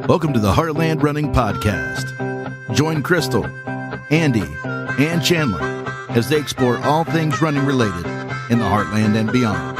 Welcome to the Heartland Running Podcast. Join Crystal, Andy, and Chandler as they explore all things running related in the Heartland and beyond.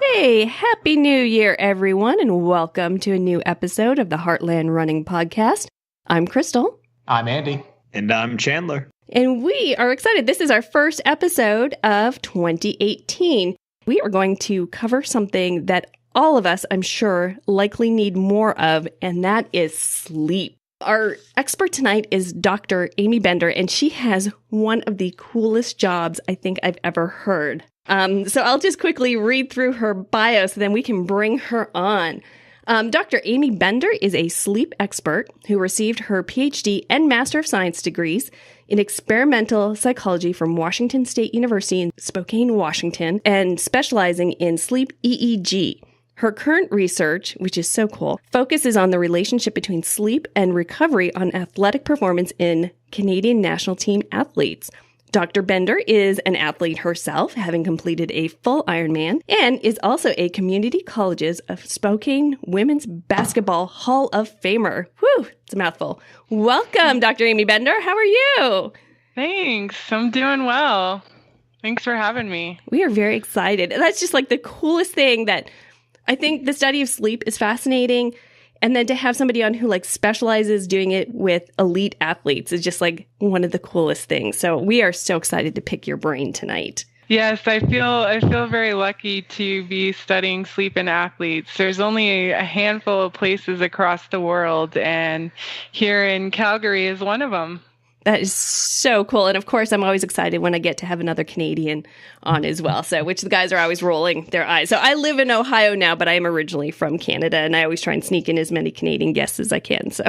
Hey, Happy New Year, everyone, and welcome to a new episode of the Heartland Running Podcast. I'm Crystal. I'm Andy. And I'm Chandler. And we are excited. This is our first episode of 2018. We are going to cover something that all of us, I'm sure, likely need more of, and that is sleep. Our expert tonight is Dr. Amy Bender, and she has one of the coolest jobs I think I've ever heard. So I'll just quickly read through her bio so then we can bring her on. Dr. Amy Bender is a sleep expert who received her PhD and Master of Science degrees in experimental psychology from Washington State University in Spokane, Washington, and specializing in sleep EEG. Her current research, which is so cool, focuses on the relationship between sleep and recovery on athletic performance in Canadian national team athletes. Dr. Bender is an athlete herself, having completed a full Ironman, and is also a Community Colleges of Spokane Women's Basketball Hall of Famer. Whew, it's a mouthful. Welcome, Dr. Amy Bender. How are you? Thanks. I'm doing well. Thanks for having me. We are very excited. That's just like the coolest thing that I think the study of sleep is fascinating. And then to have somebody on who specializes doing it with elite athletes is just one of the coolest things. So we are so excited to pick your brain tonight. Yes, I feel very lucky to be studying sleep in athletes. There's only a handful of places across the world, and here in Calgary is one of them. That is so cool. And of course, I'm always excited when I get to have another Canadian on as well. So, which the guys are always rolling their eyes. So I live in Ohio now, but I am originally from Canada, and I always try and sneak in as many Canadian guests as I can. So,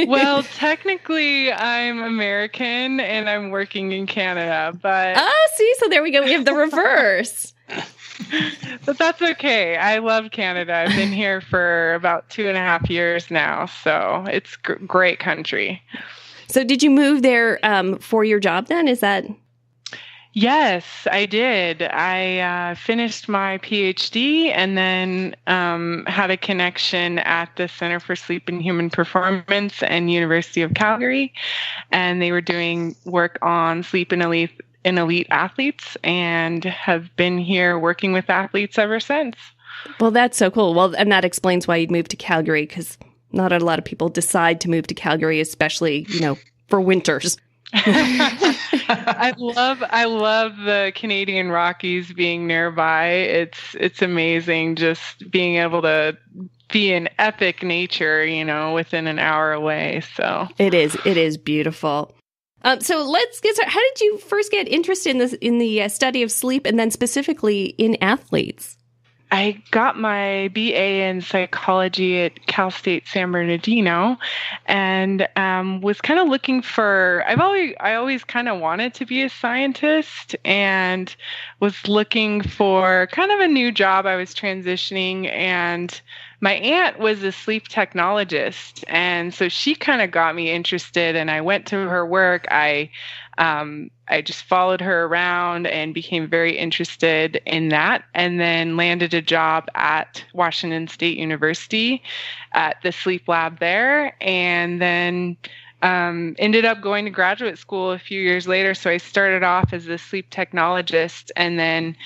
well, technically I'm American and I'm working in Canada, but see, so there we go. We have the reverse. But that's okay. I love Canada. I've been here for about 2.5 years now. So it's great country. So did you move there for your job then? Is that? Yes, I did. I finished my PhD and then had a connection at the Center for Sleep and Human Performance and University of Calgary. And they were doing work on sleep in elite athletes and have been here working with athletes ever since. Well, that's so cool. Well, and that explains why you'd moved to Calgary, because not a lot of people decide to move to Calgary, especially, for winters. I love the Canadian Rockies being nearby. It's amazing just being able to be in epic nature, within an hour away. So it is beautiful. So let's get started. How did you first get interested in the study of sleep, and then specifically in athletes? I got my BA in psychology at Cal State San Bernardino, and was kind of looking for. I always kind of wanted to be a scientist, and was looking for kind of a new job. I was transitioning, and my aunt was a sleep technologist, and so she kind of got me interested. And I went to her work. I just followed her around and became very interested in that, and then landed a job at Washington State University at the sleep lab there, and then ended up going to graduate school a few years later. So I started off as a sleep technologist and then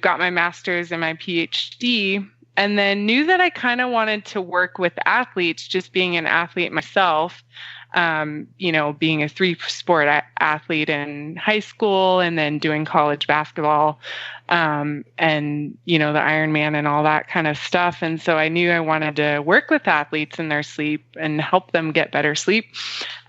got my master's and my PhD, and then knew that I kind of wanted to work with athletes, just being an athlete myself. Being a 3-sport athlete in high school and then doing college basketball, and, the Ironman and all that kind of stuff. And so I knew I wanted to work with athletes in their sleep and help them get better sleep,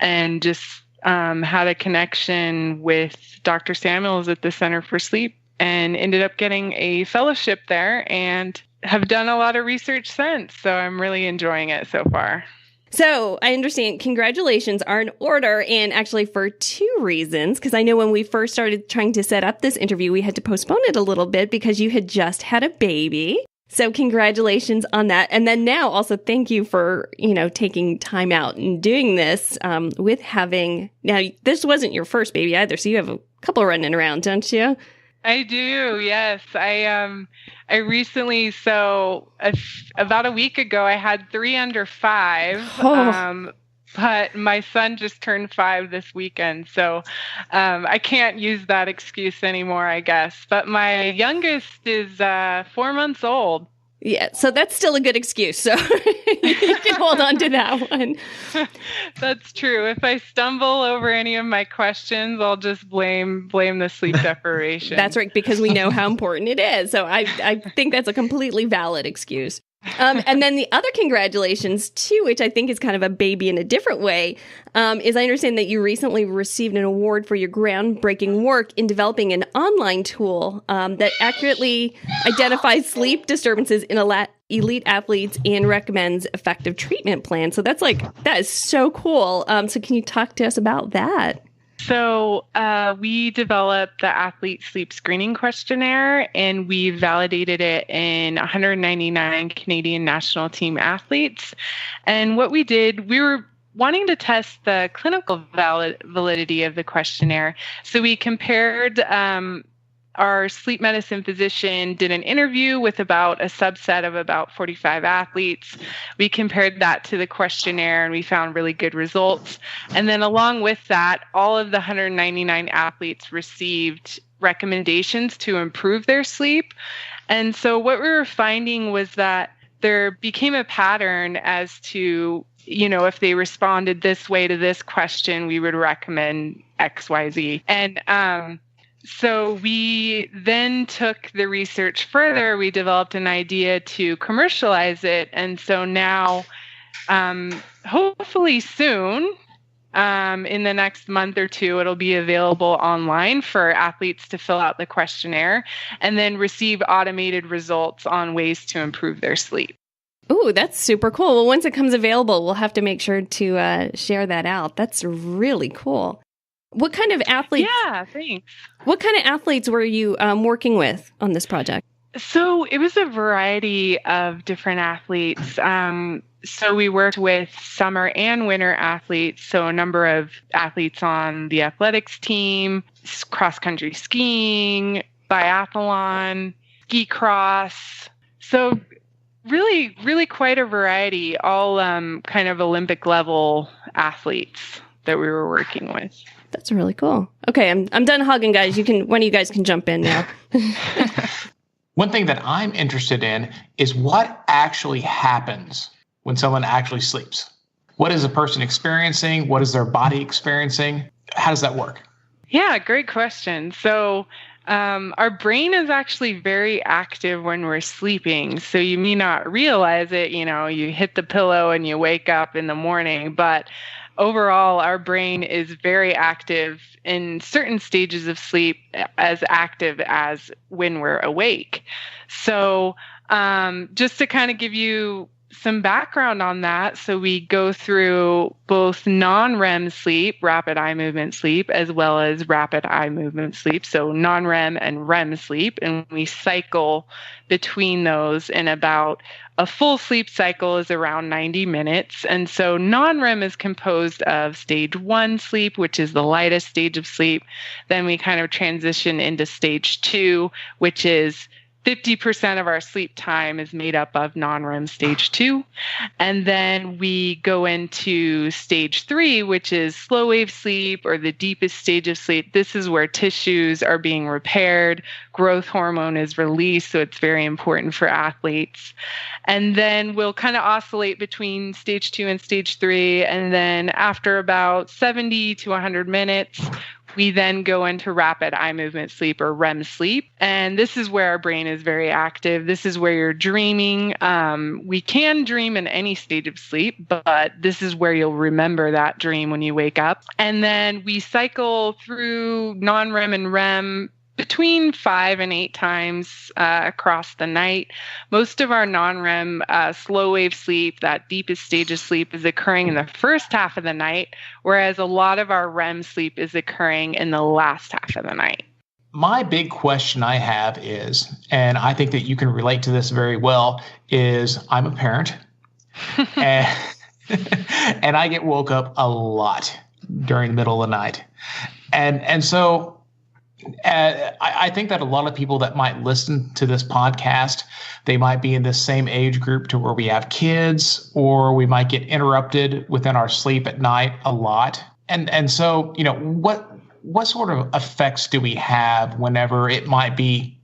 and just had a connection with Dr. Samuels at the Center for Sleep and ended up getting a fellowship there and have done a lot of research since. So I'm really enjoying it so far. So I understand congratulations are in order, and actually for 2 reasons, because I know when we first started trying to set up this interview, we had to postpone it a little bit because you had just had a baby. So congratulations on that. And then now also thank you for, taking time out and doing this now this wasn't your first baby either. So you have a couple running around, don't you? I do. Yes. I recently, about a week ago, I had 3 under 5. Oh. But my son just turned 5 this weekend, so I can't use that excuse anymore, I guess. But my youngest is 4 months old. Yeah, so that's still a good excuse. So you can hold on to that one. That's true. If I stumble over any of my questions, I'll just blame the sleep deprivation. That's right, because we know how important it is. So I think that's a completely valid excuse. And then the other congratulations, too, which I think is kind of a baby in a different way, is I understand that you recently received an award for your groundbreaking work in developing an online tool that accurately identifies sleep disturbances in elite athletes and recommends effective treatment plans. So that is so cool. So can you talk to us about that? So we developed the athlete sleep screening questionnaire, and we validated it in 199 Canadian national team athletes. And what we did, we were wanting to test the clinical validity of the questionnaire. So we compared our sleep medicine physician did an interview with about a subset of about 45 athletes. We compared that to the questionnaire and we found really good results. And then along with that, all of the 199 athletes received recommendations to improve their sleep. And so what we were finding was that there became a pattern as to, if they responded this way to this question, we would recommend XYZ. And so we then took the research further. We developed an idea to commercialize it. And so now, hopefully soon, in the next month or two, it'll be available online for athletes to fill out the questionnaire and then receive automated results on ways to improve their sleep. Ooh, that's super cool. Well, once it comes available, we'll have to make sure to share that out. That's really cool. What kind of athletes? Yeah, thanks. What kind of athletes were you working with on this project? So it was a variety of different athletes. So we worked with summer and winter athletes. So a number of athletes on the athletics team, cross-country skiing, biathlon, ski cross. So really, really quite a variety, all kind of Olympic level athletes that we were working with. That's really cool. Okay, I'm done hugging, guys. One of you guys can jump in now. One thing that I'm interested in is what actually happens when someone actually sleeps. What is a person experiencing? What is their body experiencing? How does that work? Yeah, great question. So our brain is actually very active when we're sleeping. So you may not realize it, you hit the pillow and you wake up in the morning, but overall, our brain is very active in certain stages of sleep, as active as when we're awake. So just to kind of give you some background on that, so we go through both non-REM sleep, rapid eye movement sleep, as well as rapid eye movement sleep, so non-REM and REM sleep, and we cycle between those in about a full sleep cycle is around 90 minutes. And so non-REM is composed of stage 1 sleep, which is the lightest stage of sleep. Then we kind of transition into stage 2, which is 50% of our sleep time is made up of non-REM stage 2. And then we go into stage 3, which is slow wave sleep, or the deepest stage of sleep. This is where tissues are being repaired, growth hormone is released, so it's very important for athletes. And then we'll kind of oscillate between stage 2 and stage 3. And then after about 70 to 100 minutes, we then go into rapid eye movement sleep, or REM sleep. And this is where our brain is very active. This is where you're dreaming. We can dream in any stage of sleep, but this is where you'll remember that dream when you wake up. And then we cycle through non-REM and REM between 5 and 8 times across the night. Most of our non-REM slow wave sleep, that deepest stage of sleep, is occurring in the first half of the night, whereas a lot of our REM sleep is occurring in the last half of the night. My big question I have is, and I think that you can relate to this very well, is I'm a parent and I get woke up a lot during the middle of the night. And so I think that a lot of people that might listen to this podcast, they might be in this same age group to where we have kids, or we might get interrupted within our sleep at night a lot. And so, what sort of effects do we have whenever it might be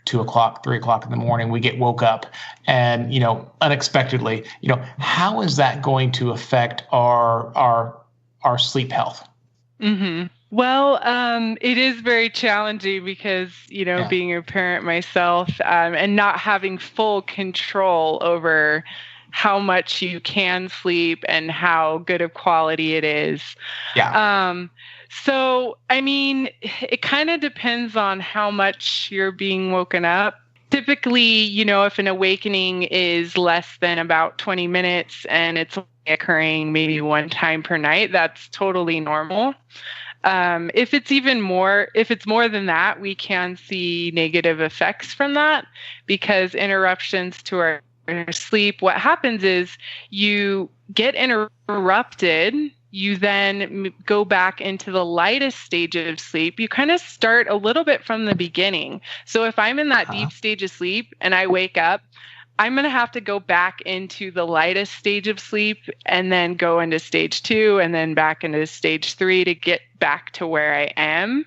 2 o'clock, 3 o'clock in the morning, we get woke up and, unexpectedly, how is that going to affect our sleep health? Mm-hmm. Well, it is very challenging because, being a parent myself, and not having full control over how much you can sleep and how good of quality it is. Yeah. So, it kind of depends on how much you're being woken up. Typically, if an awakening is less than about 20 minutes and it's occurring maybe one time per night, that's totally normal. If it's more than that, we can see negative effects from that, because interruptions to our sleep, what happens is you get interrupted. You then go back into the lightest stage of sleep. You kind of start a little bit from the beginning. So if I'm in that deep stage of sleep and I wake up, I'm going to have to go back into the lightest stage of sleep and then go into stage 2 and then back into stage 3 to get back to where I am.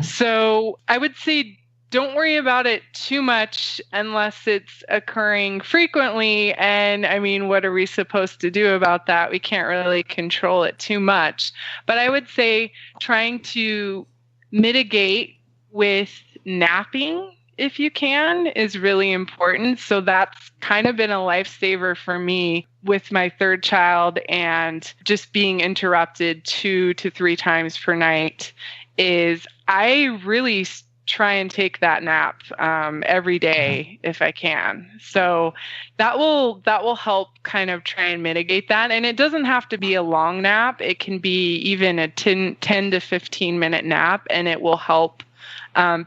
So I would say don't worry about it too much unless it's occurring frequently. And what are we supposed to do about that? We can't really control it too much. But I would say trying to mitigate with napping, if you can, is really important. So that's kind of been a lifesaver for me with my third child, and just being interrupted 2 to 3 times per night is I really try and take that nap every day if I can. So that will help kind of try and mitigate that. And it doesn't have to be a long nap. It can be even a 10 to 15 minute nap, and it will help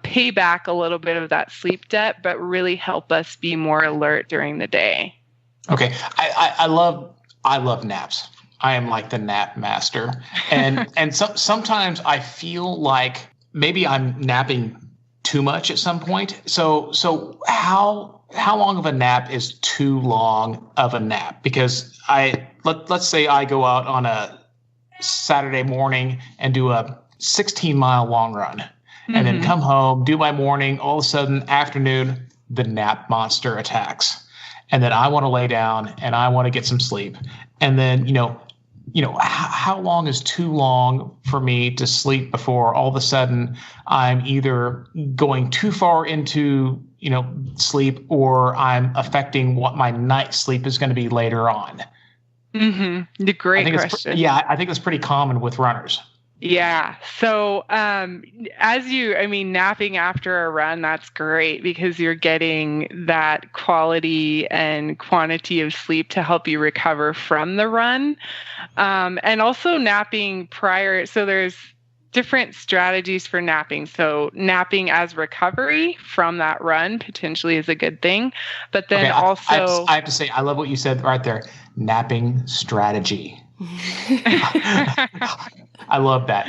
pay back a little bit of that sleep debt, but really help us be more alert during the day. Okay. I love naps. I am like the nap master. And sometimes I feel like maybe I'm napping too much at some point. So how long of a nap is too long of a nap? Because let's say I go out on a Saturday morning and do a 16-mile long run, and then come home, do my morning, all of a sudden afternoon, the nap monster attacks. And then I want to lay down and I want to get some sleep. And then, how long is too long for me to sleep before all of a sudden I'm either going too far into, sleep, or I'm affecting what my night sleep is going to be later on? The great question. I think it's pretty common with runners. Yeah. So, napping after a run, that's great because you're getting that quality and quantity of sleep to help you recover from the run. And also napping prior. So there's different strategies for napping. So napping as recovery from that run potentially is a good thing. But then also, I have to say, I love what you said right there. Napping strategy. I love that.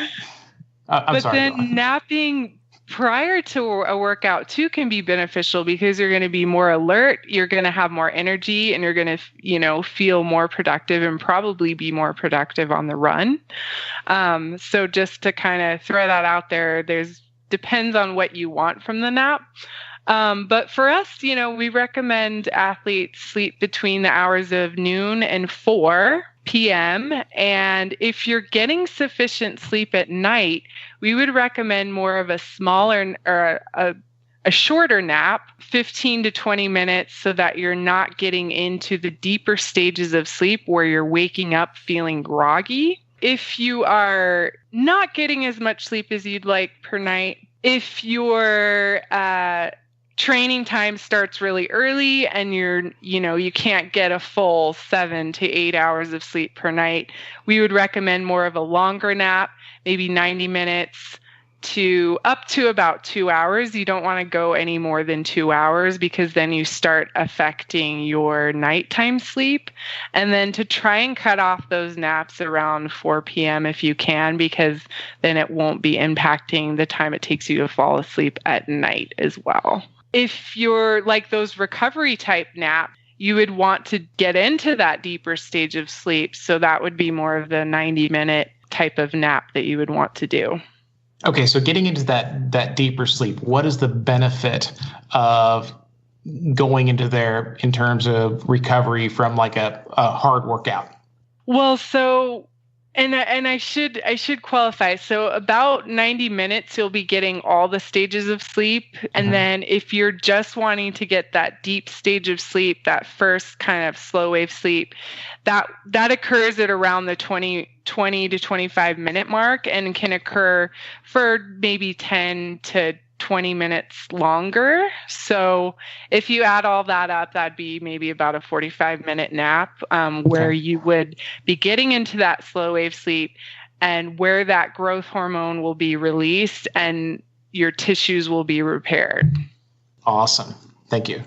I'm sorry. But then napping prior to a workout too can be beneficial because you're going to be more alert, you're going to have more energy, and you're going to, feel more productive and probably be more productive on the run. So just to kind of throw that out there, depends on what you want from the nap. But for us, we recommend athletes sleep between the hours of noon and 4 p.m. And if you're getting sufficient sleep at night, we would recommend more of a smaller or a shorter nap, 15 to 20 minutes, so that you're not getting into the deeper stages of sleep where you're waking up feeling groggy. If you are not getting as much sleep as you'd like per night, if your training time starts really early and you can't get a full 7 to 8 hours of sleep per night, we would recommend more of a longer nap, maybe 90 minutes up to about 2 hours. You don't want to go any more than 2 hours because then you start affecting your nighttime sleep. And then to try and cut off those naps around 4 p.m. if you can, because then it won't be impacting the time it takes you to fall asleep at night as well. If you're like those recovery type naps, you would want to get into that deeper stage of sleep. So that would be more of the 90-minute type of nap that you would want to do. Okay, so getting into that deeper sleep, what is the benefit of going into there in terms of recovery from like a hard workout? Well, so and I should qualify. So about 90 minutes, you'll be getting all the stages of sleep. And then if you're just wanting to get that deep stage of sleep, that first kind of slow wave sleep, that occurs at around the 20 to 25 minute mark and can occur for maybe 10 to 20 minutes longer. So if you add all that up, that'd be maybe about a 45-minute nap where you would be getting into that slow wave sleep and where that growth hormone will be released and your tissues will be repaired. Awesome. Thank you.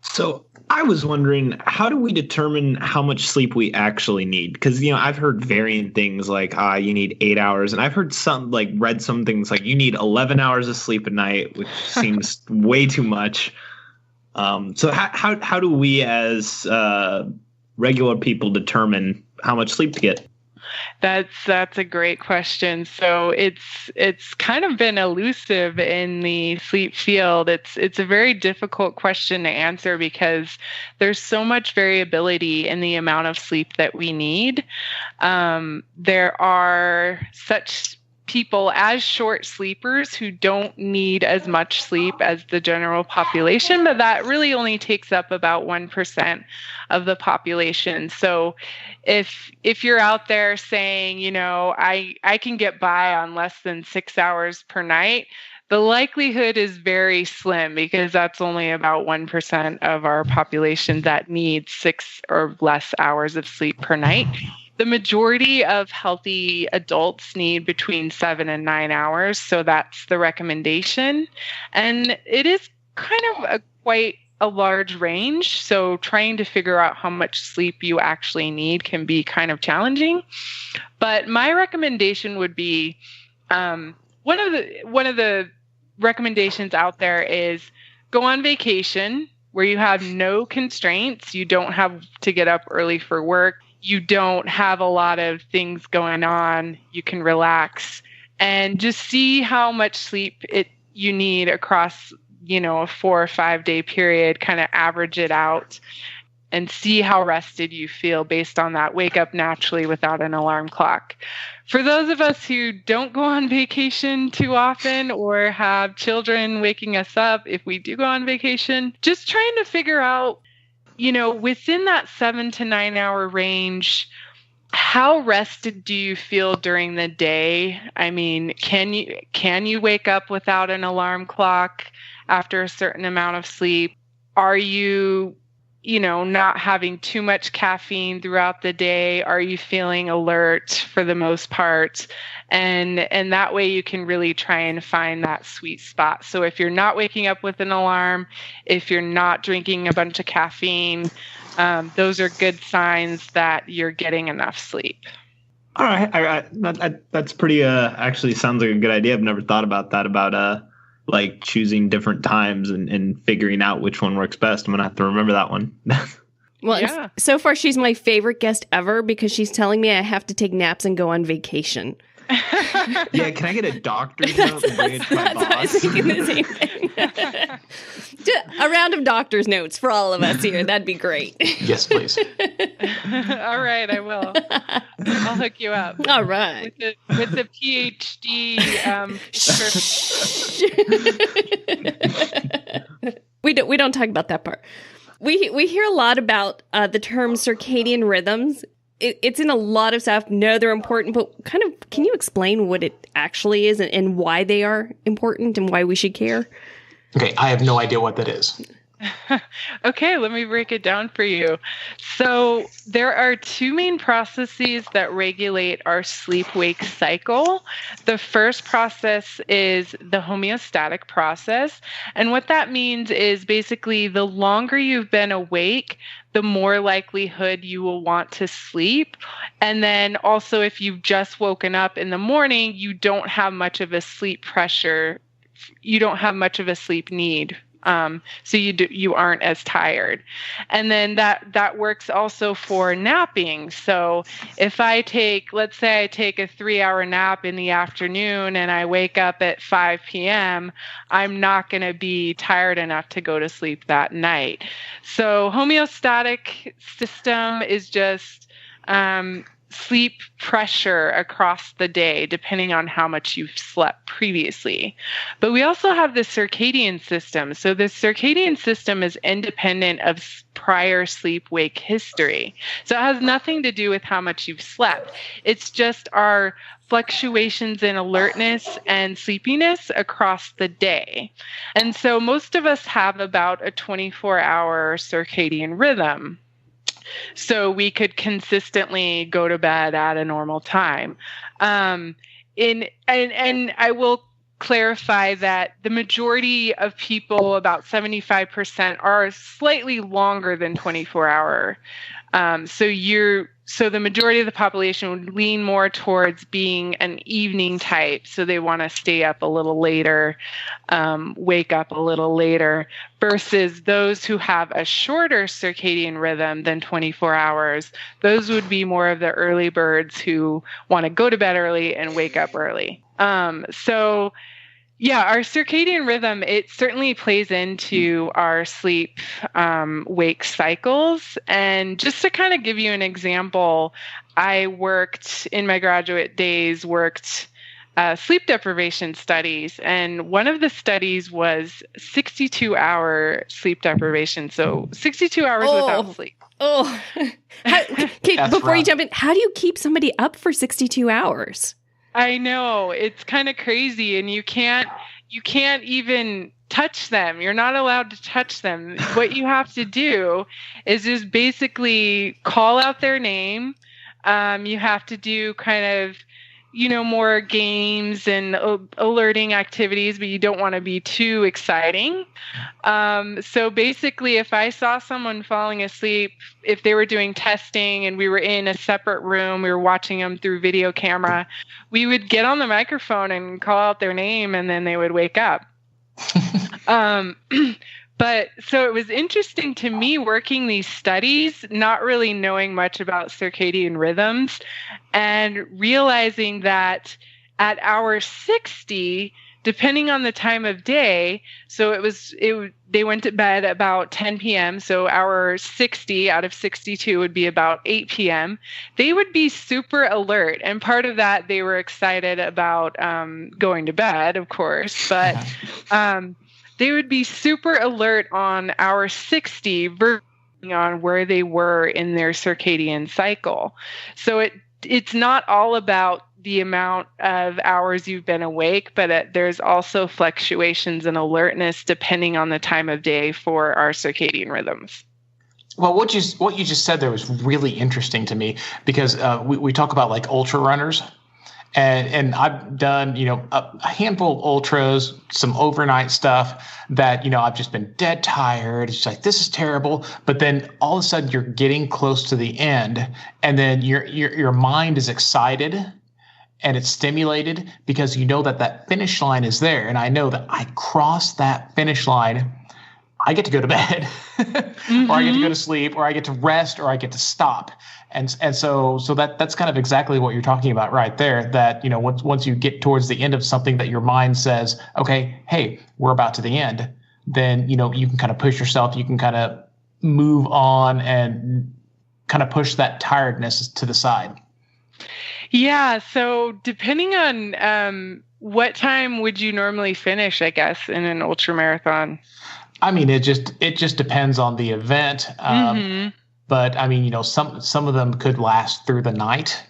So I was wondering, how do we determine how much sleep we actually need? Because, I've heard varying things like you need 8 hours. And I've heard read some things like you need 11 hours of sleep a night, which seems way too much. So how do we as regular people determine how much sleep to get? That's a great question. So it's kind of been elusive in the sleep field. It's a very difficult question to answer because there's so much variability in the amount of sleep that we need. There are such people as short sleepers who don't need as much sleep as the general population, but that really only takes up about 1% of the population. So if you're out there saying, I can get by on less than 6 hours per night, the likelihood is very slim because that's only about 1% of our population that needs 6 or less hours of sleep per night. The majority of healthy adults need between 7 and 9 hours. So that's the recommendation. And it is kind of quite a large range. So trying to figure out how much sleep you actually need can be kind of challenging. But my recommendation would be one of the recommendations out there is go on vacation where you have no constraints. You don't have to get up early for work. You don't have a lot of things going on. You can relax and just see how much sleep you need across, a 4 or 5 day period, kind of average it out and see how rested you feel based on that. Wake up naturally without an alarm clock. For those of us who don't go on vacation too often or have children waking us up, if we do go on vacation, just trying to figure out, within that 7 to 9 hour range, how rested do you feel during the day? I mean, can you wake up without an alarm clock after a certain amount of sleep? Are you, not having too much caffeine throughout the day? Are you feeling alert for the most part? And that way you can really try and find that sweet spot. So if you're not waking up with an alarm, if you're not drinking a bunch of caffeine, those are good signs that you're getting enough sleep. All right. That's pretty, actually sounds like a good idea. I've never thought about that, about choosing different times and figuring out which one works best. I'm going to have to remember that one. Well, yeah. So far she's my favorite guest ever because she's telling me I have to take naps and go on vacation. Yeah, can I get a doctor's note and bring it to my boss? I was thinking the same thing. A round of doctor's notes for all of us here. That'd be great. Yes, please. All right, I will. I'll hook you up. All right. With the PhD. We don't talk about that part. We hear a lot about the term circadian rhythms. It's in a lot of stuff. No, they're important, but can you explain what it actually is and why they are important and why we should care? Okay, I have no idea what that is. Okay, let me break it down for you. So there are two main processes that regulate our sleep-wake cycle. The first process is the homeostatic process. And what that means is basically the longer you've been awake, the more likelihood you will want to sleep. And then also if you've just woken up in the morning, you don't have much of a sleep pressure. You don't have much of a sleep need. So you aren't as tired. And then that works also for napping. So if let's say I take a 3-hour nap in the afternoon and I wake up at 5 p.m., I'm not going to be tired enough to go to sleep that night. So homeostatic system is just sleep pressure across the day, depending on how much you've slept previously. But we also have the circadian system. So the circadian system is independent of prior sleep-wake history. So it has nothing to do with how much you've slept. It's just our fluctuations in alertness and sleepiness across the day. And so most of us have about a 24-hour circadian rhythm. So we could consistently go to bed at a normal time. And I will clarify that the majority of people, about 75%, are slightly longer than 24-hour. So the majority of the population would lean more towards being an evening type. So they want to stay up a little later, wake up a little later, versus those who have a shorter circadian rhythm than 24 hours. Those would be more of the early birds who want to go to bed early and wake up early. Yeah, our circadian rhythm, it certainly plays into our sleep wake cycles. And just to kind of give you an example, I worked in my graduate days, sleep deprivation studies. And one of the studies was 62-hour sleep deprivation. So 62 hours without sleep. Oh, before you jump in, how do you keep somebody up for 62 hours? I know, it's kind of crazy, and you can't even touch them. You're not allowed to touch them. What you have to do is just basically call out their name. You have to do kind of, more games and alerting activities, but you don't want to be too exciting. So basically, if I saw someone falling asleep, if they were doing testing and we were in a separate room, we were watching them through video camera, we would get on the microphone and call out their name, and then they would wake up. But so it was interesting to me working these studies, not really knowing much about circadian rhythms, and realizing that at hour 60, depending on the time of day, so they went to bed about 10 p.m., so hour 60 out of 62 would be about 8 p.m., they would be super alert. And part of that, they were excited about going to bed, of course, but they would be super alert on hour 60 versus on where they were in their circadian cycle. So it's not all about the amount of hours you've been awake, but there's also fluctuations in alertness depending on the time of day for our circadian rhythms. Well, what you just said there was really interesting to me, because we talk about like ultra runners. And I've done, a handful of ultras, some overnight stuff that, I've just been dead tired. It's like, this is terrible. But then all of a sudden you're getting close to the end, and then your mind is excited and it's stimulated because you know that finish line is there. And I know that I cross that finish line, I get to go to bed or I get to go to sleep, or I get to rest, or I get to stop. And so that's kind of exactly what you're talking about right there, that, once you get towards the end of something that your mind says, okay, hey, we're about to the end, then, you can kind of push yourself, you can kind of move on and kind of push that tiredness to the side. Yeah. So depending on what time would you normally finish, I guess, in an ultra marathon? I mean, it just depends on the event. But I mean, some of them could last through the night.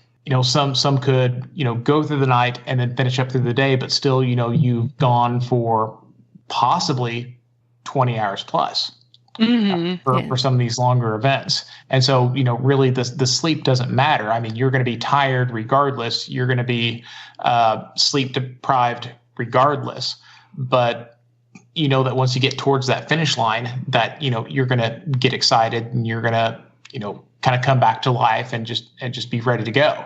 Some could, go through the night and then finish up through the day, but still, you've gone for possibly 20 hours plus. for some of these longer events. And so, really the sleep doesn't matter. I mean, you're going to be tired regardless. You're going to be sleep deprived regardless. But you know that once you get towards that finish line, that you're going to get excited and you're going to kind of come back to life and just be ready to go.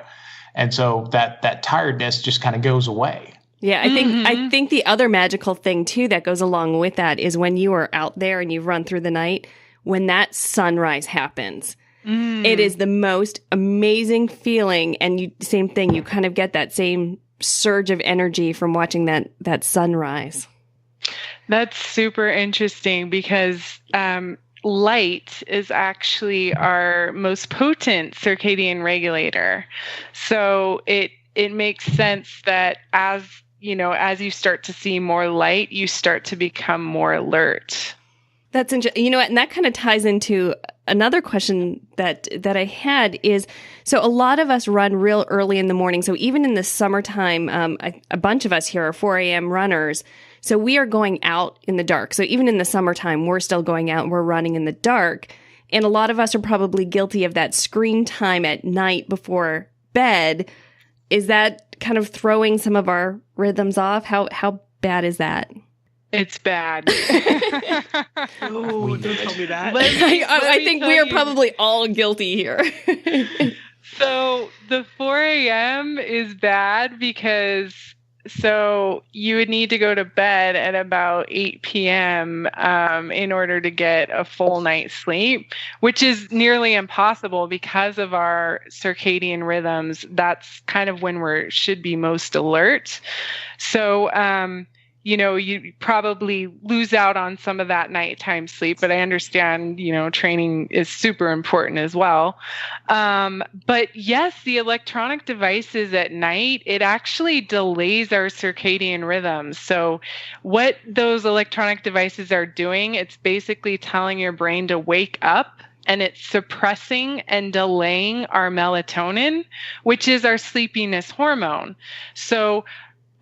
And so that tiredness just kind of goes away. Yeah, I think the other magical thing too that goes along with that is when you are out there and you run through the night, when that sunrise happens. It is the most amazing feeling, and same thing, you kind of get that same surge of energy from watching that sunrise. That's super interesting because light is actually our most potent circadian regulator. So it makes sense that as you start to see more light, you start to become more alert. That's interesting. And that kind of ties into another question that I had is, so a lot of us run real early in the morning. So even in the summertime, a bunch of us here are 4 a.m. runners. So we are going out in the dark. So even in the summertime, we're still going out and we're running in the dark. And a lot of us are probably guilty of that screen time at night before bed. Is that kind of throwing some of our rhythms off? How bad is that? It's bad. Oh, don't tell me that. I think we are probably all guilty here. So the 4 a.m. is bad because you would need to go to bed at about 8 p.m. In order to get a full night's sleep, which is nearly impossible because of our circadian rhythms. That's kind of when we should be most alert. So, you probably lose out on some of that nighttime sleep, but I understand, training is super important as well. But yes, the electronic devices at night, it actually delays our circadian rhythms. So what those electronic devices are doing, it's basically telling your brain to wake up, and it's suppressing and delaying our melatonin, which is our sleepiness hormone. So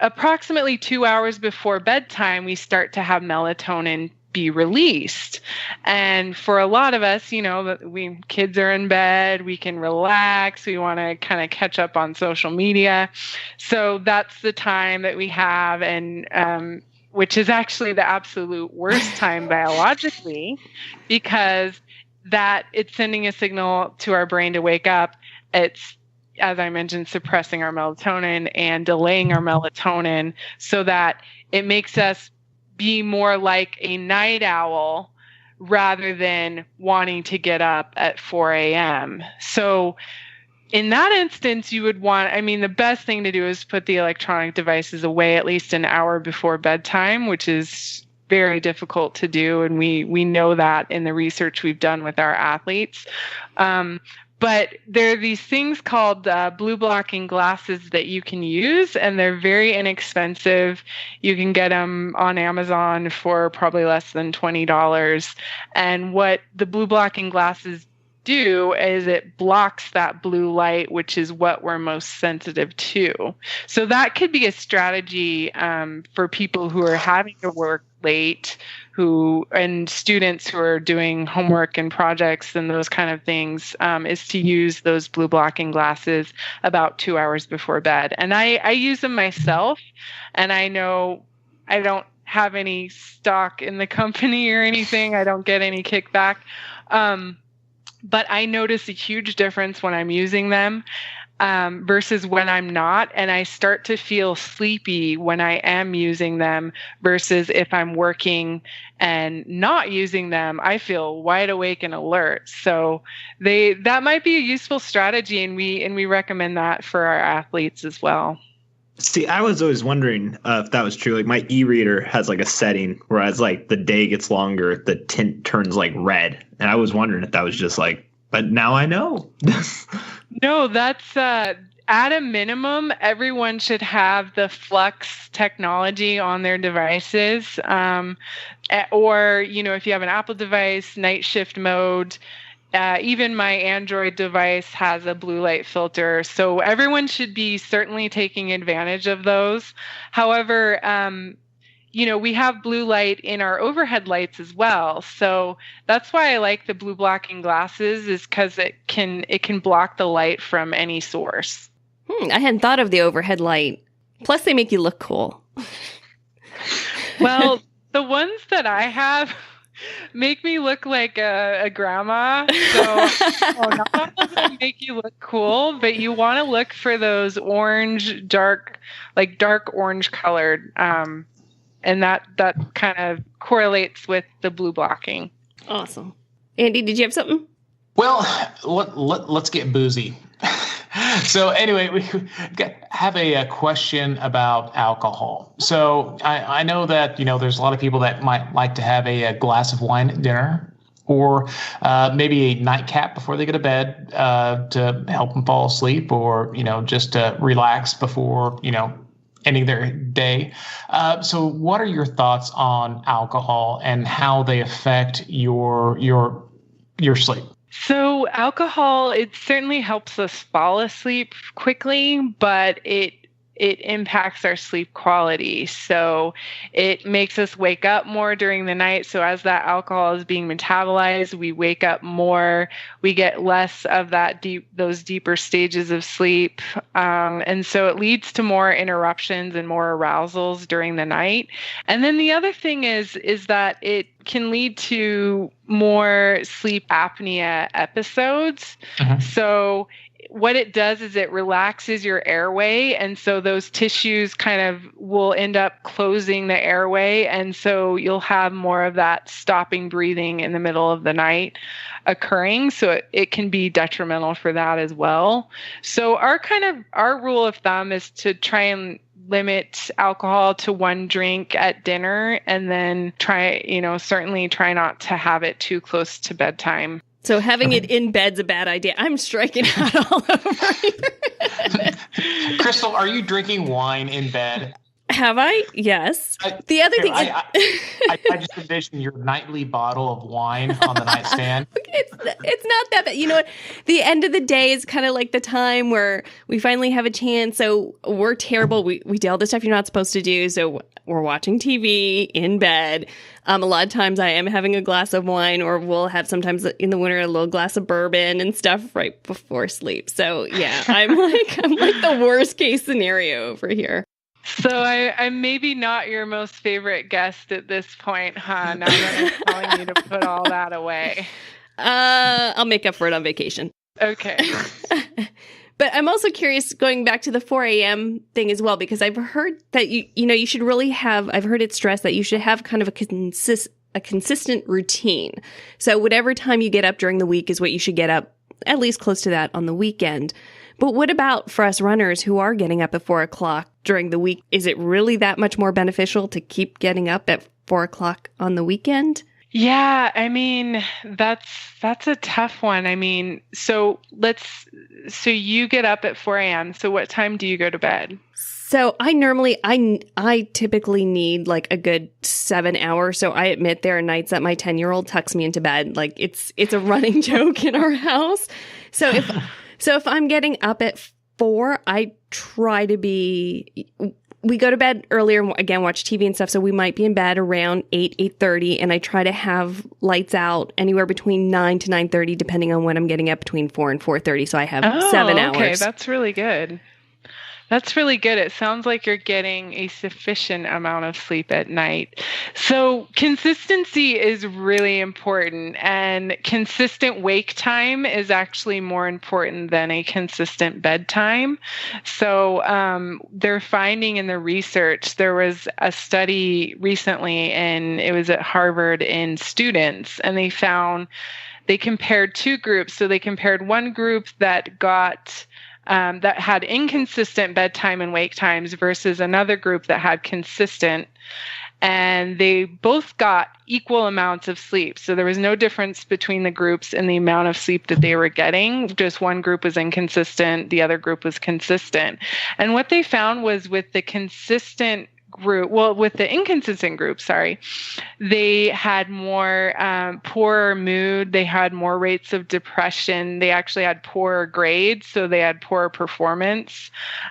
approximately 2 hours before bedtime, we start to have melatonin be released. And for a lot of us, kids are in bed, we can relax, we want to kind of catch up on social media. So that's the time that we have, and which is actually the absolute worst time biologically, because that it's sending a signal to our brain to wake up. It's, as I mentioned, suppressing our melatonin and delaying our melatonin so that it makes us be more like a night owl rather than wanting to get up at 4 a.m. So in that instance, you would the best thing to do is put the electronic devices away at least an hour before bedtime, which is very difficult to do. And we know that in the research we've done with our athletes. But there are these things called blue blocking glasses that you can use, and they're very inexpensive. You can get them on Amazon for probably less than $20. And what the blue blocking glasses do is it blocks that blue light, which is what we're most sensitive to. So that could be a strategy for people who are having to work late, and students who are doing homework and projects and those kind of things, is to use those blue blocking glasses about 2 hours before bed. And I use them myself, and I know I don't have any stock in the company or anything. I don't get any kickback. But I notice a huge difference when I'm using them versus when I'm not. And I start to feel sleepy when I am using them versus if I'm working and not using them, I feel wide awake and alert. So that might be a useful strategy, and we recommend that for our athletes as well. See, I was always wondering if that was true. Like my e-reader has like a setting where as like the day gets longer, the tint turns like red. And I was wondering if that was just like, but now I know. No, that's at a minimum, everyone should have the Flux technology on their devices. Or, if you have an Apple device, night shift mode. Even my Android device has a blue light filter. So everyone should be certainly taking advantage of those. However, we have blue light in our overhead lights as well. So that's why I like the blue blocking glasses, is because it can block the light from any source. I hadn't thought of the overhead light. Plus, they make you look cool. Well, the ones that I have make me look like a grandma. So not all of them make you look cool, but you want to look for those orange, dark orange colored. And that kind of correlates with the blue blocking. Awesome. Andy, did you have something? Well, let's get boozy. So anyway, we have a question about alcohol. So I know that, there's a lot of people that might like to have a glass of wine at dinner, or maybe a nightcap before they go to bed to help them fall asleep, or, just to relax before, ending their day. So what are your thoughts on alcohol and how they affect your sleep? So alcohol, it certainly helps us fall asleep quickly, but it impacts our sleep quality. So it makes us wake up more during the night. So as that alcohol is being metabolized, we wake up more. We get less of those deeper stages of sleep. And so it leads to more interruptions and more arousals during the night. And then the other thing is that it can lead to more sleep apnea episodes. Uh-huh. So what it does is it relaxes your airway. And so those tissues kind of will end up closing the airway. And so you'll have more of that stopping breathing in the middle of the night occurring. So it can be detrimental for that as well. So our rule of thumb is to try and limit alcohol to one drink at dinner, and then certainly try not to have it too close to bedtime. So having it in bed's a bad idea. I'm striking out all over here. Crystal, are you drinking wine in bed? Have I? Yes. The other thing is... I just envision your nightly bottle of wine on the nightstand. It's not that bad. You know what? The end of the day is kind of like the time where we finally have a chance. So we're terrible. We do all the stuff you're not supposed to do. So we're watching TV in bed. A lot of times I am having a glass of wine, or we'll have sometimes in the winter a little glass of bourbon and stuff right before sleep. So yeah, I'm like the worst case scenario over here. So I'm maybe not your most favorite guest at this point, huh? Now that I'm telling you to put all that away. I'll make up for it on vacation. Okay. But I'm also curious, going back to the 4 a.m. thing as well, because I've heard that you should really have. I've heard it stressed that you should have kind of a consistent routine. So whatever time you get up during the week is what you should get up, at least close to that on the weekend. But what about for us runners who are getting up at 4 o'clock during the week? Is it really that much more beneficial to keep getting up at 4 o'clock on the weekend? Yeah, I mean, that's a tough one. I mean, so you get up at 4 a.m. So what time do you go to bed? So I typically need like a good 7 hours. So I admit there are nights that my 10-year-old tucks me into bed. Like it's a running joke in our house. So if I'm getting up at 4, I try to be. We go to bed earlier and again watch TV and stuff, so we might be in bed around 8:30, and I try to have lights out anywhere between 9 to 9:30, depending on when I'm getting up, between 4 and 4:30. So I have 7 hours. Okay, that's really good. That's really good. It sounds like you're getting a sufficient amount of sleep at night. So consistency is really important, and consistent wake time is actually more important than a consistent bedtime. So they're finding in the research, there was a study recently, and it was at Harvard in students, and they compared two groups. So they compared one group that had inconsistent bedtime and wake times versus another group that had consistent, and they both got equal amounts of sleep. So there was no difference between the groups in the amount of sleep that they were getting. Just one group was inconsistent, the other group was consistent. And what they found was with the consistent group, well, with the inconsistent group, sorry, they had more poorer mood. They had more rates of depression. They actually had poorer grades, so they had poorer performance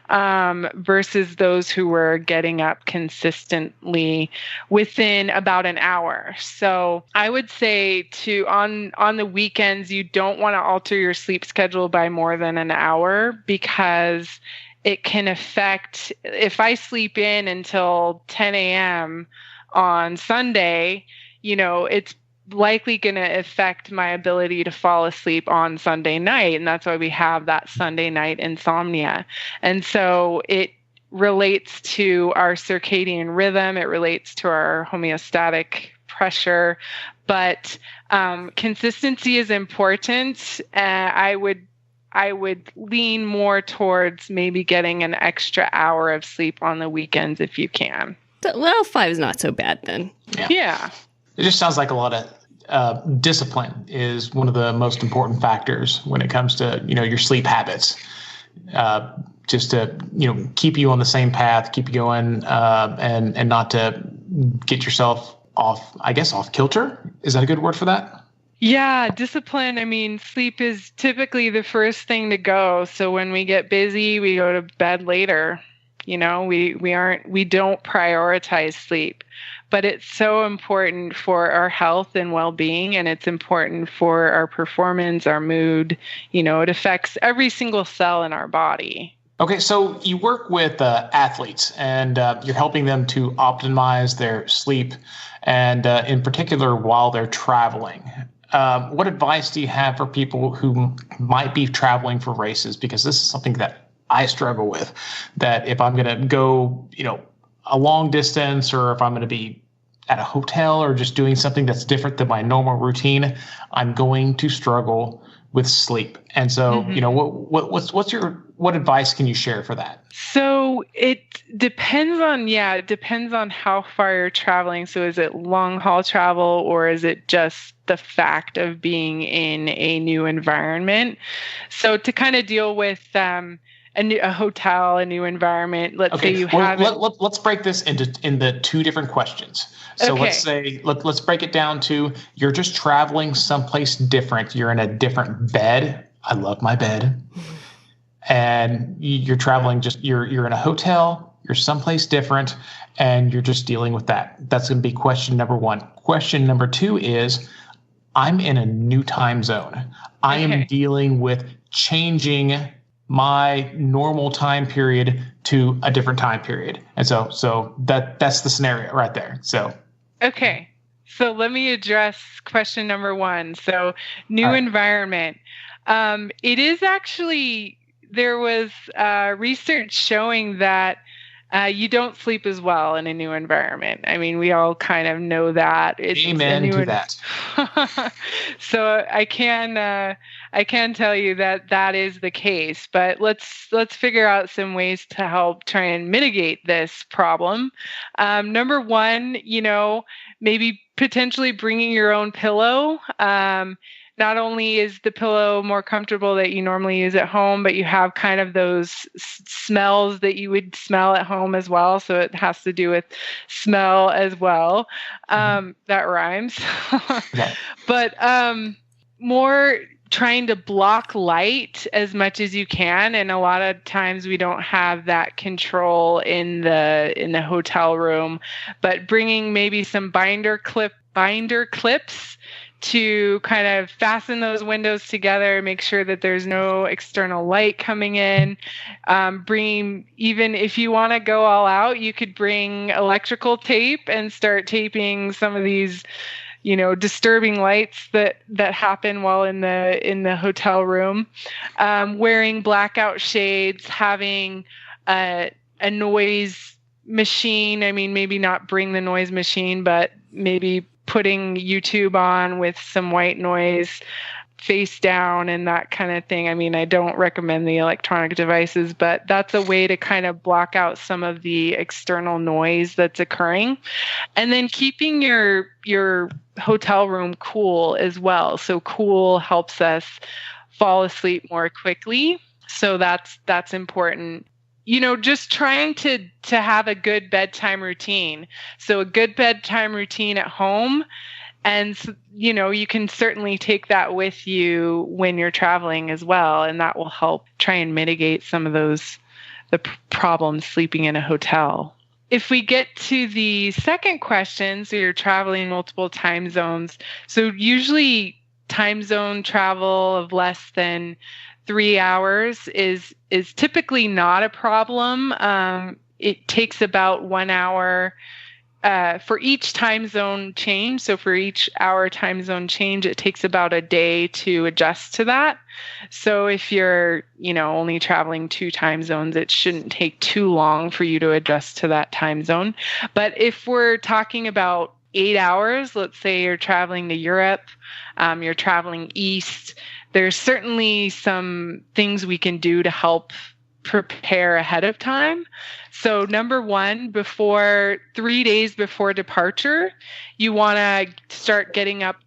versus those who were getting up consistently within about an hour. So I would say on the weekends, you don't want to alter your sleep schedule by more than an hour, because it can affect, if I sleep in until 10 a.m. on Sunday, it's likely going to affect my ability to fall asleep on Sunday night. And that's why we have that Sunday night insomnia. And so it relates to our circadian rhythm. It relates to our homeostatic pressure. But consistency is important. I would lean more towards maybe getting an extra hour of sleep on the weekends if you can. Well, 5 is not so bad then. Yeah. It just sounds like a lot of discipline is one of the most important factors when it comes to, your sleep habits. Just to, keep you on the same path, keep you going, and not to get yourself off kilter. Is that a good word for that? Yeah, discipline. I mean, sleep is typically the first thing to go. So when we get busy, we go to bed later. We don't prioritize sleep, but it's so important for our health and well-being, and it's important for our performance, our mood. It affects every single cell in our body. Okay, so you work with athletes, and you're helping them to optimize their sleep, and in particular while they're traveling. What advice do you have for people who might be traveling for races? Because this is something that I struggle with, that if I'm going to go, a long distance, or if I'm going to be at a hotel or just doing something that's different than my normal routine, I'm going to struggle with sleep. And so, what advice can you share for that? So it depends on how far you're traveling. So is it long haul travel, or is it just the fact of being in a new environment? So to kind of deal with a hotel, a new environment, let's say you have. Let's break this into two different questions. So Okay. Let's say let's break it down to, you're just traveling someplace different. You're in a different bed. I love my bed. And you're traveling, you're in a hotel, you're someplace different, and you're just dealing with that. That's going to be question number one. Question number two is, I'm in a new time zone. I am dealing with changing my normal time period to a different time period. And so that's the scenario right there. So Okay. So let me address question number one. So new environment. It is actually, there was research showing that you don't sleep as well in a new environment. I mean, we all kind of know that. Amen to that. So I can tell you that is the case. But let's figure out some ways to help try and mitigate this problem. Number one, maybe potentially bringing your own pillow. Not only is the pillow more comfortable that you normally use at home, but you have kind of those smells that you would smell at home as well. So it has to do with smell as well. That rhymes. Okay. But more trying to block light as much as you can. And a lot of times we don't have that control in the hotel room, but bringing maybe some binder clips to kind of fasten those windows together, make sure that there's no external light coming in. Even if you want to go all out, you could bring electrical tape and start taping some of these, disturbing lights that happen while in the hotel room. Wearing blackout shades, having a noise machine. I mean, maybe not bring the noise machine, but maybe putting YouTube on with some white noise face down and that kind of thing. I mean, I don't recommend the electronic devices, but that's a way to kind of block out some of the external noise that's occurring. And then keeping your hotel room cool as well. So cool helps us fall asleep more quickly. So that's important. just trying to have a good bedtime routine. So a good bedtime routine at home. And, you can certainly take that with you when you're traveling as well. And that will help try and mitigate some of the problems sleeping in a hotel. If we get to the second question, so you're traveling multiple time zones. So usually time zone travel of less than 3 hours is typically not a problem. It takes about 1 hour for each time zone change. So for each hour time zone change, it takes about a day to adjust to that. So if you're, only traveling 2 time zones, it shouldn't take too long for you to adjust to that time zone. But if we're talking about 8 hours, let's say you're traveling to Europe, you're traveling east, there's certainly some things we can do to help prepare ahead of time. So number one, 3 days before departure, you want to start get up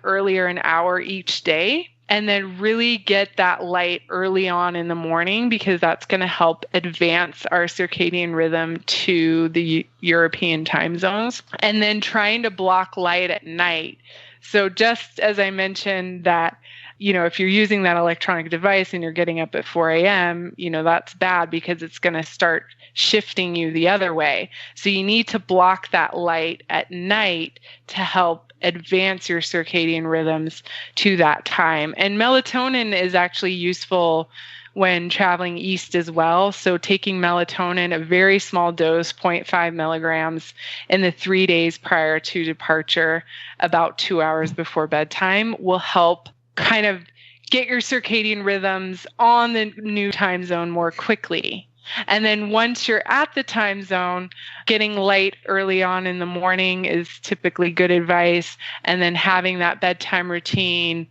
earlier an hour each day, and then really get that light early on in the morning, because that's going to help advance our circadian rhythm to the European time zones. And then trying to block light at night. So just as I mentioned that, if you're using that electronic device and you're getting up at 4 a.m., that's bad, because it's going to start shifting you the other way. So you need to block that light at night to help advance your circadian rhythms to that time. And melatonin is actually useful when traveling east as well. So taking melatonin, a very small dose, 0.5 milligrams, in the 3 days prior to departure, about 2 hours before bedtime, will help kind of get your circadian rhythms on the new time zone more quickly. And then once you're at the time zone, getting light early on in the morning is typically good advice. And then having that bedtime routine,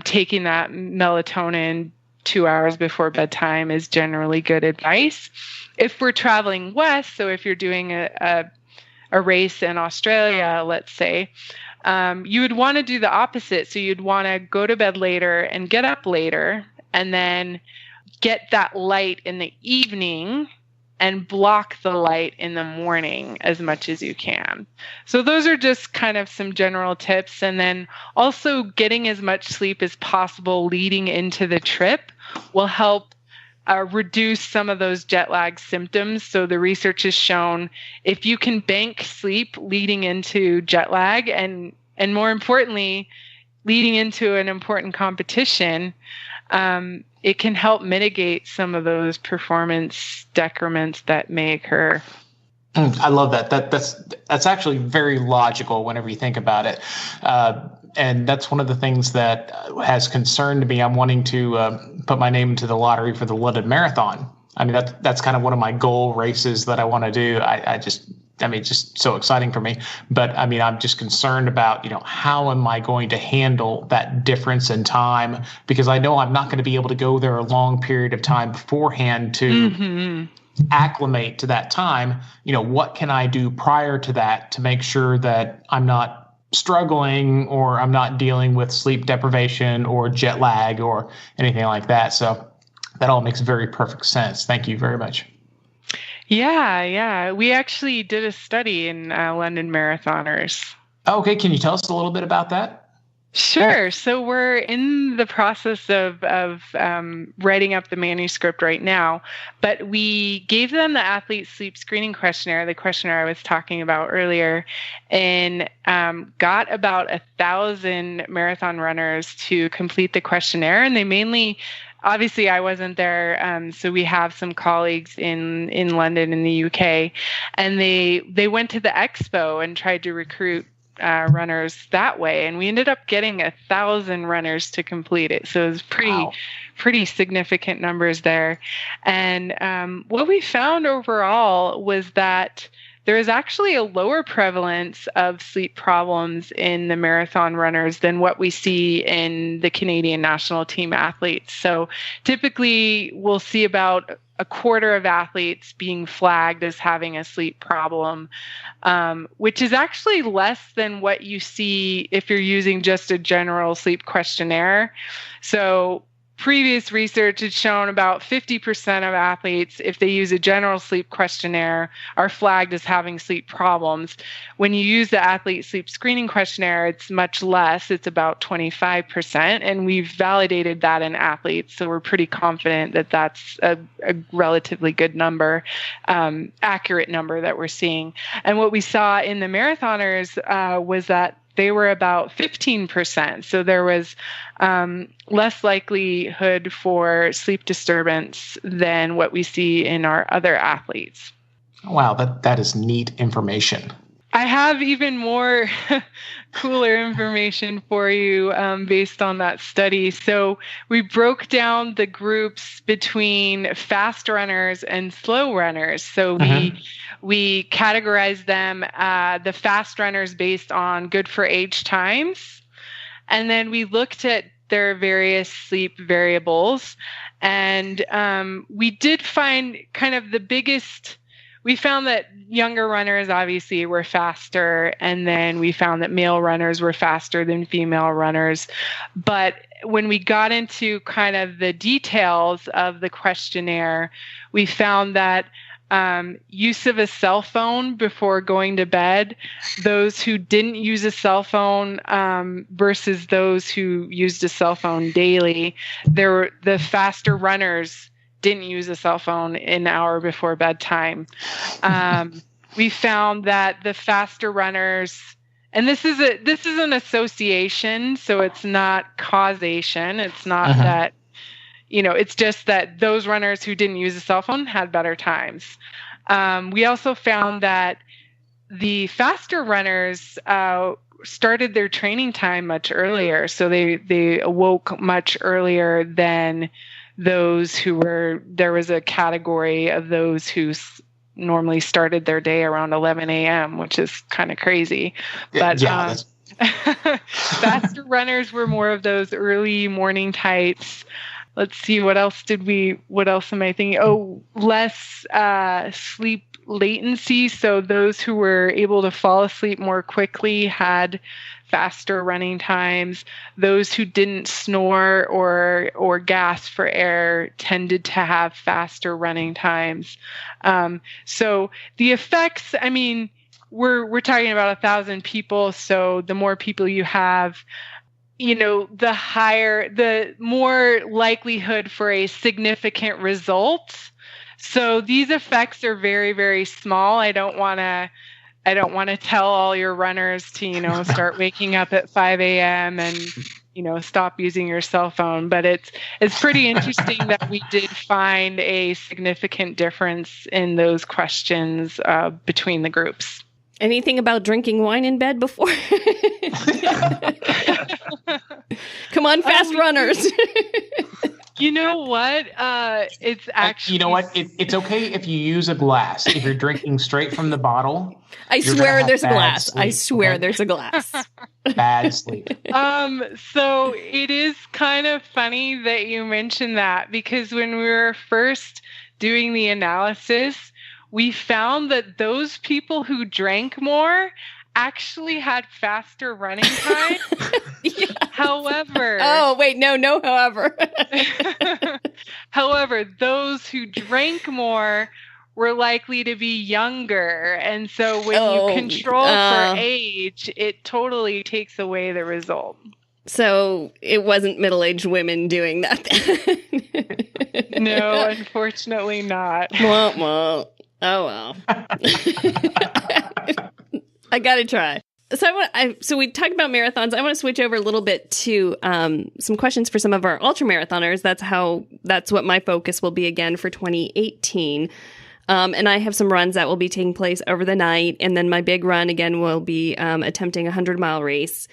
taking that melatonin 2 hours before bedtime is generally good advice. If we're traveling west, so if you're doing a race in Australia, let's say, you would want to do the opposite. So you'd want to go to bed later and get up later, and then get that light in the evening and block the light in the morning as much as you can. So those are just kind of some general tips. And then also getting as much sleep as possible leading into the trip will help reduce some of those jet lag symptoms. So the research has shown if you can bank sleep leading into jet lag, and more importantly, leading into an important competition, it can help mitigate some of those performance decrements that may occur. I love that. That's actually very logical whenever you think about it. And that's one of the things that has concerned me. I'm wanting to put my name into the lottery for the London Marathon. I mean, that's kind of one of my goal races that I want to do. It's just so exciting for me. But I mean, I'm just concerned about, how am I going to handle that difference in time? Because I know I'm not going to be able to go there a long period of time beforehand to acclimate to that time. What can I do prior to that to make sure that I'm not struggling, or I'm not dealing with sleep deprivation or jet lag or anything like that? So that all makes very perfect sense. Thank you very much. Yeah. We actually did a study in London marathoners. Okay. Can you tell us a little bit about that? Sure. So we're in the process of writing up the manuscript right now, but we gave them the athlete sleep screening questionnaire, the questionnaire I was talking about earlier, and got about 1,000 marathon runners to complete the questionnaire. And they mainly, obviously I wasn't there, so we have some colleagues in London in the UK, and they went to the expo and tried to recruit runners that way, and we ended up getting 1,000 runners to complete it. So it was pretty significant numbers there. And what we found overall was that there is actually a lower prevalence of sleep problems in the marathon runners than what we see in the Canadian national team athletes. So typically we'll see about a quarter of athletes being flagged as having a sleep problem, which is actually less than what you see if you're using just a general sleep questionnaire. So previous research had shown about 50% of athletes, if they use a general sleep questionnaire, are flagged as having sleep problems. When you use the athlete sleep screening questionnaire, it's much less. It's about 25%. And we've validated that in athletes. So we're pretty confident that that's a relatively good number, accurate number that we're seeing. And what we saw in the marathoners was that they were about 15%. So there was less likelihood for sleep disturbance than what we see in our other athletes. Wow, that is neat information. I have even more cooler information for you based on that study. So we broke down the groups between fast runners and slow runners. So we categorized them, the fast runners based on good for age times. And then we looked at their various sleep variables. And we did find kind of the biggest. We found that younger runners obviously were faster, and then we found that male runners were faster than female runners. But when we got into kind of the details of the questionnaire, we found that use of a cell phone before going to bed, those who didn't use a cell phone versus those who used a cell phone daily, the faster runners didn't use a cell phone an hour before bedtime. We found that the faster runners, and this is an association, so it's not causation. It's not that, it's just that those runners who didn't use a cell phone had better times. We also found that the faster runners started their training time much earlier, so they awoke much earlier than those there was a category of those who normally started their day around 11 a.m., which is kind of crazy. But faster runners were more of those early morning types. Let's see, what else am I thinking? Oh, less sleep latency. So those who were able to fall asleep more quickly had faster running times. Those who didn't snore or gasp for air tended to have faster running times. So the effects, we're talking about 1,000 people. So the more people you have, the more likelihood for a significant result. So these effects are very, very small. I don't want to tell all your runners to, start waking up at 5 a.m. and, stop using your cell phone. But it's pretty interesting that we did find a significant difference in those questions between the groups. Anything about drinking wine in bed before? Come on, fast runners. You know what? It's actually... You know what? It's okay if you use a glass. If you're drinking straight from the bottle, I swear there's a glass. Sleep, I swear there's a glass. Bad sleep. So it is kind of funny that you mentioned that, because when we were first doing the analysis, we found that those people who drank more actually had faster running time. Yeah. However... Oh, wait, no, however. However, those who drank more were likely to be younger. And so when you control for age, it totally takes away the result. So it wasn't middle-aged women doing that. No, unfortunately not. Well. Oh, well. I got to try. So we talked about marathons. I want to switch over a little bit to some questions for some of our ultra marathoners. That's what my focus will be again for 2018. And I have some runs that will be taking place over the night. And then my big run again will be attempting a 100-mile race.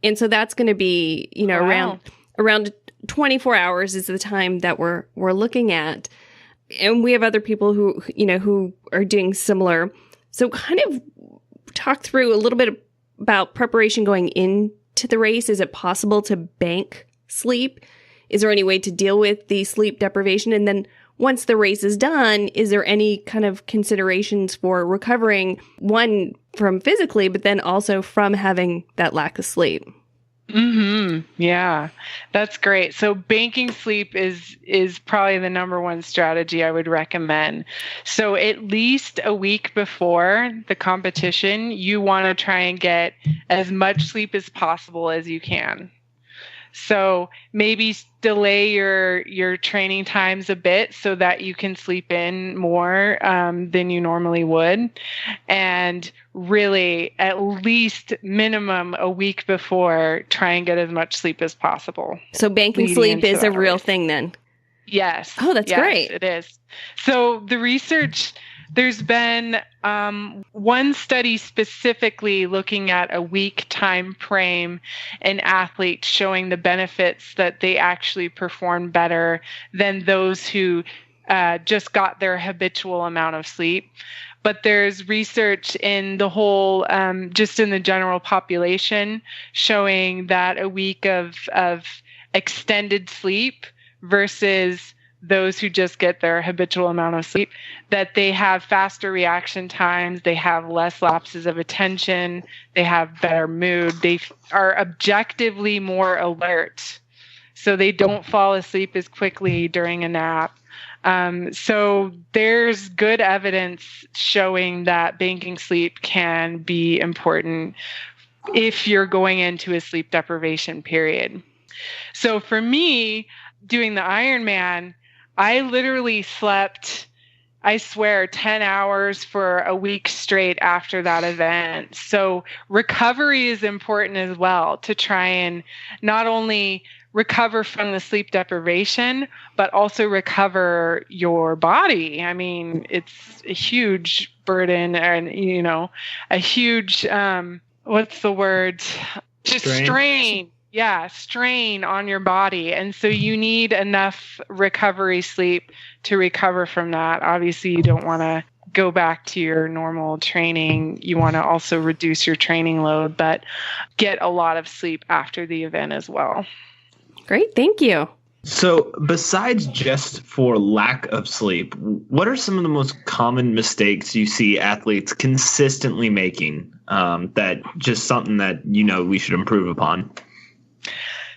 And so that's going to be, around 24 hours is the time that we're looking at. And we have other people who are doing similar. So kind of talk through a little bit about preparation going into the race. Is it possible to bank sleep? Is there any way to deal with the sleep deprivation? And then once the race is done, is there any kind of considerations for recovering, one, from physically, but then also from having that lack of sleep? Yeah, that's great. So banking sleep is probably the number one strategy I would recommend. So at least a week before the competition, you want to try and get as much sleep as possible as you can. So maybe delay your training times a bit so that you can sleep in more than you normally would. And really, at least minimum a week before, try and get as much sleep as possible. So banking sleep is a real thing then? Yes. Oh, that's great. It is. So the research, there's been one study specifically looking at a week time frame in athletes showing the benefits that they actually perform better than those who just got their habitual amount of sleep. But there's research in the whole, just in the general population, showing that a week of extended sleep versus those who just get their habitual amount of sleep, that they have faster reaction times, they have less lapses of attention, they have better mood, they are objectively more alert, so they don't fall asleep as quickly during a nap. So there's good evidence showing that banking sleep can be important if you're going into a sleep deprivation period. So for me, doing the Ironman, I literally slept, I swear, 10 hours for a week straight after that event. So recovery is important as well, to try and not only recover from the sleep deprivation, but also recover your body. I mean, it's a huge burden and, a huge, what's the word? Just strain. Yeah, strain on your body. And so you need enough recovery sleep to recover from that. Obviously, you don't want to go back to your normal training. You want to also reduce your training load, but get a lot of sleep after the event as well. Great. Thank you. So besides just for lack of sleep, what are some of the most common mistakes you see athletes consistently making, that just something that, we should improve upon?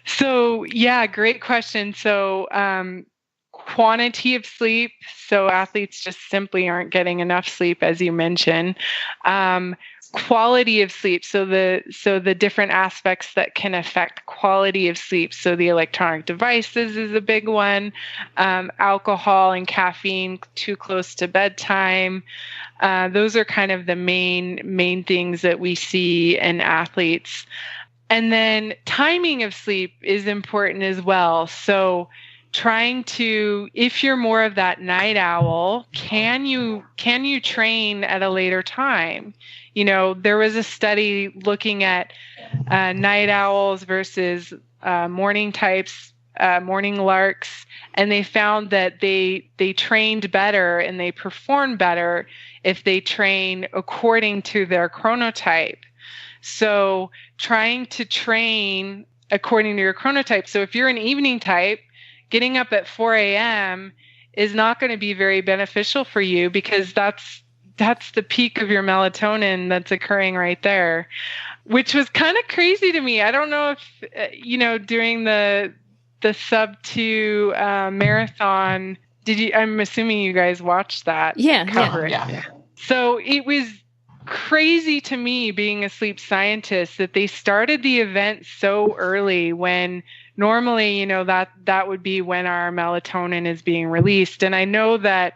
So, yeah, great question. So, quantity of sleep. So athletes just simply aren't getting enough sleep, as you mentioned. Quality of sleep. So the different aspects that can affect quality of sleep. So the electronic devices is a big one. Alcohol and caffeine too close to bedtime. Those are kind of the main things that we see in athletes. And then timing of sleep is important as well. So trying to, if you're more of that night owl, can you train at a later time? There was a study looking at night owls versus morning types, morning larks, and they found that they trained better and they performed better if they train according to their chronotype. So trying to train according to your chronotype. So if you're an evening type, getting up at 4 a.m. is not going to be very beneficial for you, because that's the peak of your melatonin that's occurring right there, which was kind of crazy to me. I don't know if, during the sub 2 marathon, I'm assuming you guys watched that coverage. Yeah. So it was crazy to me, being a sleep scientist, that they started the event so early, when normally, that would be when our melatonin is being released. And I know that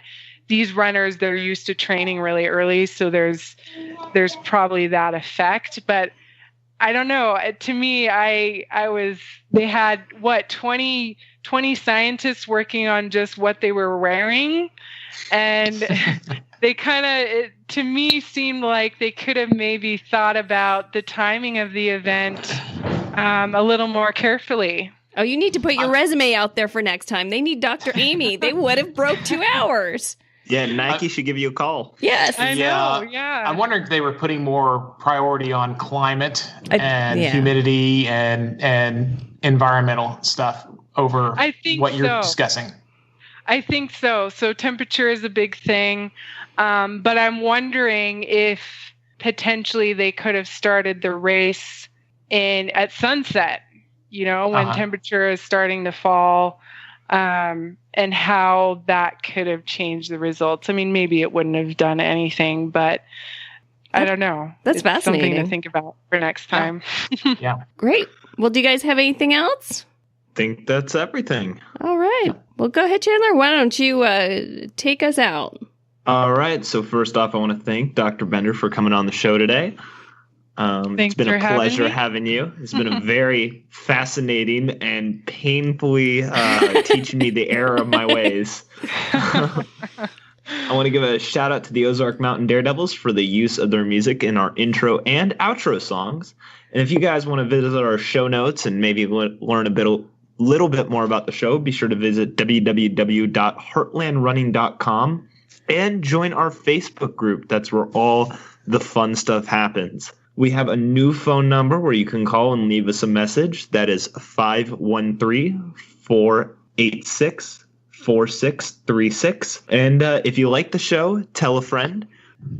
these runners, they're used to training really early, so there's probably that effect. But I don't know. To me, they had 20 scientists working on just what they were wearing, and they kind of, to me, seemed like they could have maybe thought about the timing of the event a little more carefully. Oh, you need to put your resume out there for next time. They need Dr. Amy. They would have broke 2 hours. Yeah, Nike should give you a call. Yes. I know, yeah. I'm wondering if they were putting more priority on climate and humidity and environmental stuff over what you're discussing. I think so. So temperature is a big thing. But I'm wondering if potentially they could have started the race at sunset, when temperature is starting to fall, and how that could have changed the results. I mean, maybe it wouldn't have done anything, but I don't know. That's it's fascinating. Something to think about for next time. Yeah. Great. Well, do you guys have anything else? Think that's everything. All right. Well, go ahead, Chandler. Why don't you take us out? All right. So first off, I want to thank Dr. Bender for coming on the show today. It's been a pleasure having you. It's been a very fascinating and painfully teaching me the error of my ways. I want to give a shout out to the Ozark Mountain Daredevils for the use of their music in our intro and outro songs. And if you guys want to visit our show notes and maybe learn little bit more about the show, be sure to visit www.heartlandrunning.com and join our Facebook group. That's where all the fun stuff happens. We have a new phone number where you can call and leave us a message. That is 513-486-4636. And if you like the show, tell a friend.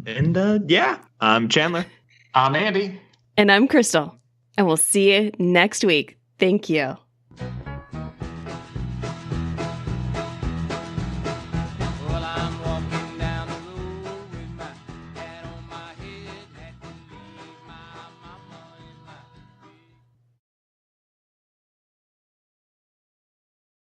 And I'm Chandler. I'm Andy. And I'm Crystal. And we'll see you next week. Thank you.